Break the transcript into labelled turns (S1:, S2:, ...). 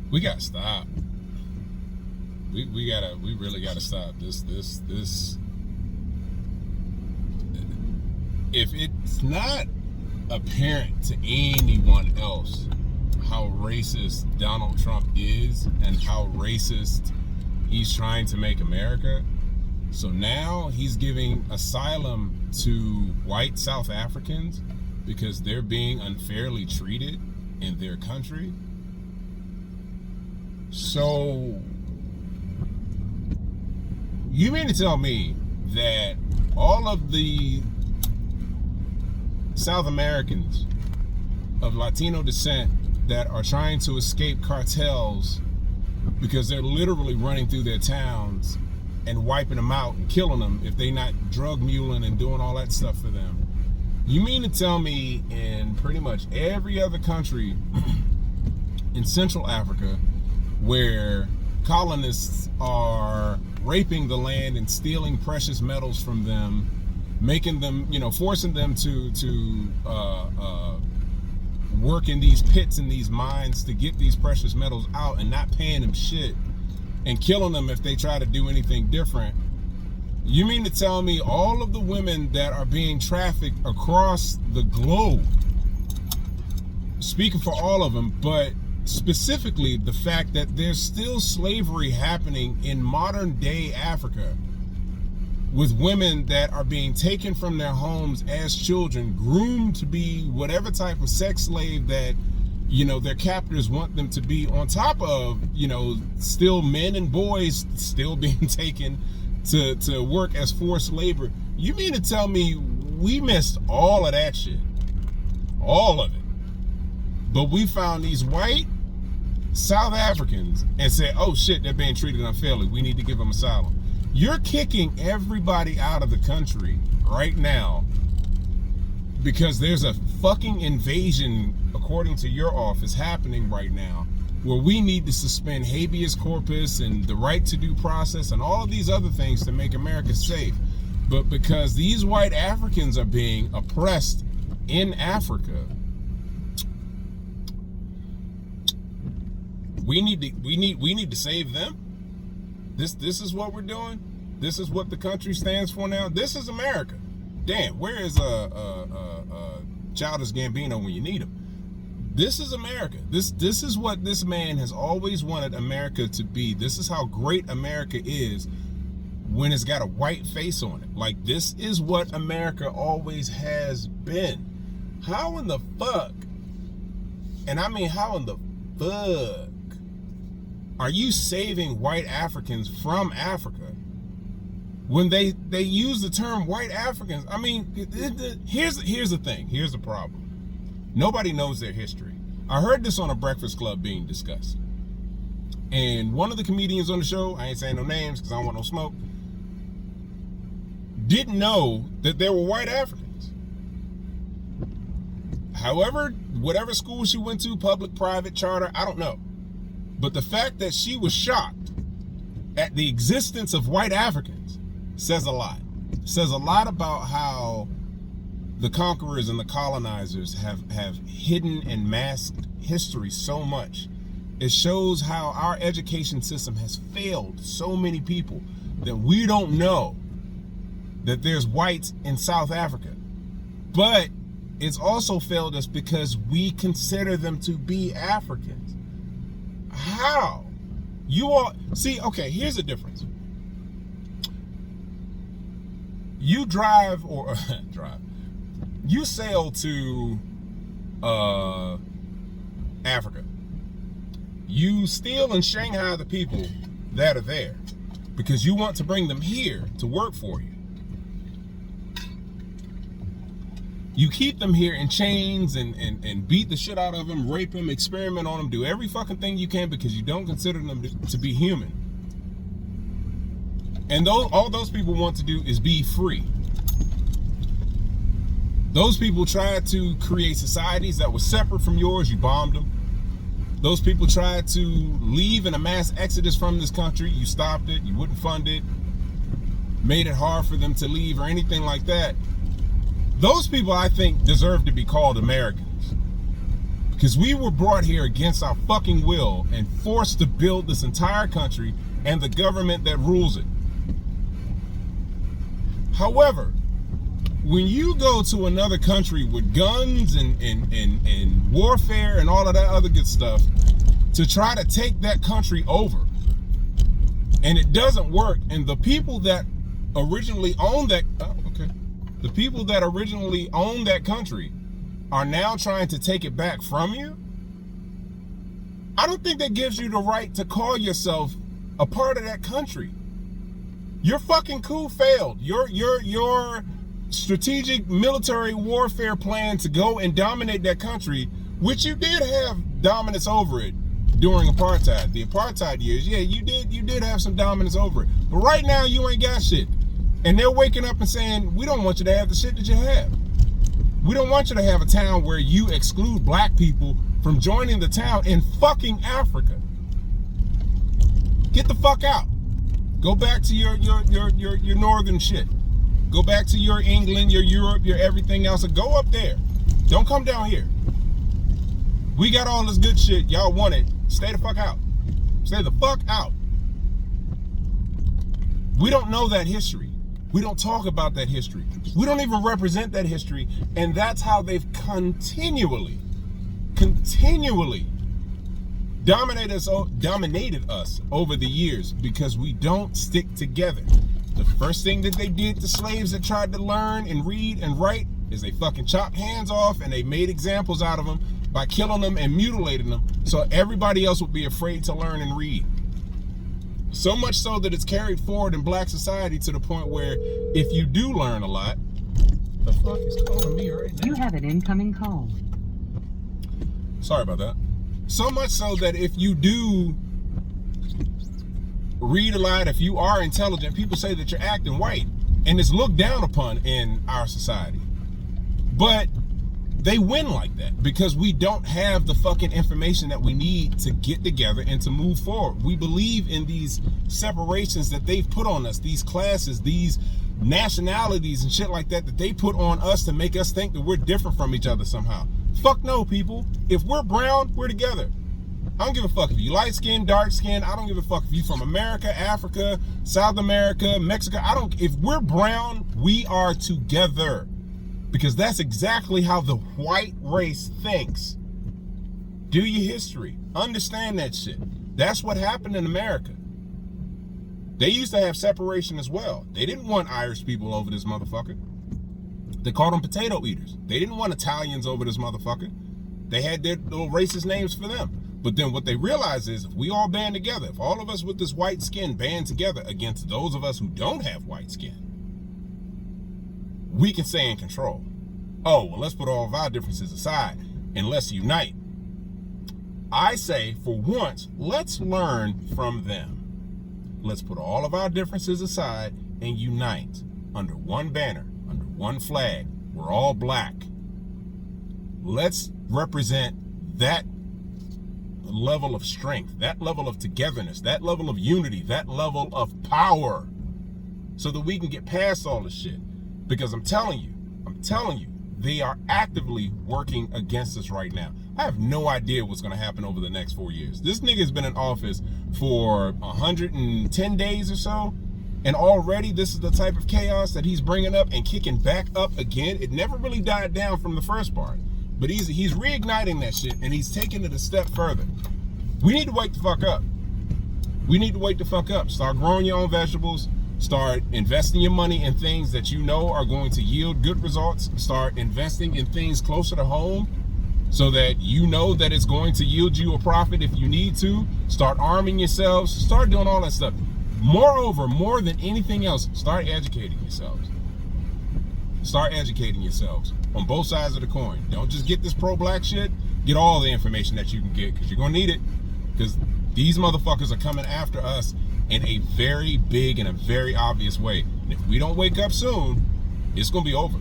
S1: We gotta stop. We really gotta stop this. If it's not apparent to anyone else how racist Donald Trump is and how racist he's trying to make America, so now he's giving asylum to white South Africans because they're being unfairly treated in their country. So you mean to tell me that all of the South Americans of Latino descent that are trying to escape cartels because they're literally running through their towns and wiping them out and killing them if they not drug muling and doing all that stuff for them, you mean to tell me in pretty much every other country in Central Africa where colonists are raping the land and stealing precious metals from them, making them, forcing them to work in these pits and these mines to get these precious metals out and not paying them shit and killing them if they try to do anything different? You mean to tell me all of the women that are being trafficked across the globe, speaking for all of them, but specifically the fact that there's still slavery happening in modern day Africa with women that are being taken from their homes as children, groomed to be whatever type of sex slave that, their captors want them to be, on top of, still men and boys still being taken to work as forced labor? You mean to tell me we missed all of that shit? All of it. But we found these white South Africans and said, oh shit, they're being treated unfairly, we need to give them asylum. You're kicking everybody out of the country right now because there's a fucking invasion, according to your office, happening right now, where we need to suspend habeas corpus and the right to due process and all of these other things to make America safe. But because these white Africans are being oppressed in Africa, we need to save them. This is what we're doing. This is what the country stands for now. This is America. Damn, where is Childish Gambino when you need him? This is America. This is what this man has always wanted America to be. This is how great America is when it's got a white face on it. Like, this is what America always has been. How in the fuck, and I mean how in the fuck, are you saving white Africans from Africa when they use the term white Africans? I mean, here's the thing. Here's the problem. Nobody knows their history. I heard this on a Breakfast Club being discussed. And one of the comedians on the show, I ain't saying no names because I don't want no smoke, didn't know that there were white Africans. However, whatever school she went to, public, private, charter, I don't know. But the fact that she was shocked at the existence of white Africans says a lot. It says a lot about how the conquerors and the colonizers have hidden and masked history so much. It shows how our education system has failed so many people that we don't know that there's whites in South Africa. But it's also failed us because we consider them to be Africans. How? You all see, okay, here's the difference. You drive or you sail to Africa. You steal and Shanghai the people that are there because you want to bring them here to work for you. You keep them here in chains and beat the shit out of them, rape them, experiment on them, do every fucking thing you can because you don't consider them to be human. And all those people want to do is be free. Those people tried to create societies that were separate from yours, you bombed them. Those people tried to leave in a mass exodus from this country, you stopped it, you wouldn't fund it, made it hard for them to leave or anything like that. Those people, I think, deserve to be called Americans. Because we were brought here against our fucking will and forced to build this entire country and the government that rules it. However, when you go to another country with guns and warfare and all of that other good stuff to try to take that country over, and it doesn't work, and the people that originally owned that, the people that originally owned that country are now trying to take it back from you, I don't think that gives you the right to call yourself a part of that country. Your fucking coup failed. Your strategic military warfare plan to go and dominate that country, which you did have dominance over it during apartheid, the apartheid years. Yeah, you did have some dominance over it. But right now you ain't got shit. And they're waking up and saying, we don't want you to have the shit that you have. We don't want you to have a town where you exclude black people from joining the town in fucking Africa. Get the fuck out. Go back to your northern shit. Go back to your England, your Europe, your everything else. Go up there. Don't come down here. We got all this good shit. Y'all want it. Stay the fuck out. Stay the fuck out. We don't know that history. We don't talk about that history. We don't even represent that history. And that's how they've continually dominated us over the years, because we don't stick together. The first thing that they did to slaves that tried to learn and read and write is they fucking chopped hands off, and they made examples out of them by killing them and mutilating them so everybody else would be afraid to learn and read. So much so that it's carried forward in black society to the point where if you do learn a lot, the fuck is calling me right now?
S2: You have an incoming call.
S1: Sorry about that. So much so that if you do read a lot, if you are intelligent, people say that you're acting white, and it's looked down upon in our society. But they win like that because we don't have the fucking information that we need to get together and to move forward. We believe in these separations that they've put on us, these classes, these nationalities and shit like that they put on us to make us think that we're different from each other somehow. Fuck no, people. If we're brown, we're together. I don't give a fuck if you light skin, dark skin. I don't give a fuck if you from America, Africa, South America, Mexico. If we're brown, we are together. Because that's exactly how the white race thinks. Do your history. Understand that shit. That's what happened in America. They used to have separation as well. They didn't want Irish people over this motherfucker. They called them potato eaters. They didn't want Italians over this motherfucker. They had their little racist names for them. But then what they realized is if we all band together, if all of us with this white skin band together against those of us who don't have white skin, we can stay in control. Oh, well, let's put all of our differences aside and let's unite. I say, for once, let's learn from them. Let's put all of our differences aside and unite under one banner, under one flag. We're all black. Let's represent that level of strength, that level of togetherness, that level of unity, that level of power, so that we can get past all this shit. Because I'm telling you, they are actively working against us right now. I have no idea what's going to happen over the next 4 years. This nigga's been in office for 110 days or so, and already this is the type of chaos that he's bringing up and kicking back up again. It never really died down from the first part, but he's reigniting that shit, and he's taking it a step further. We need to wake the fuck up. We need to wake the fuck up. Start growing your own vegetables. Start investing your money in things that you know are going to yield good results. Start investing in things closer to home so that you know that it's going to yield you a profit if you need to. Start arming yourselves. Start doing all that stuff. Moreover, more than anything else, start educating yourselves. Start educating yourselves on both sides of the coin. Don't just get this pro-black shit. Get all the information that you can get, because you're going to need it. Because these motherfuckers are coming after us in a very big and a very obvious way. And if we don't wake up soon, it's going to be over.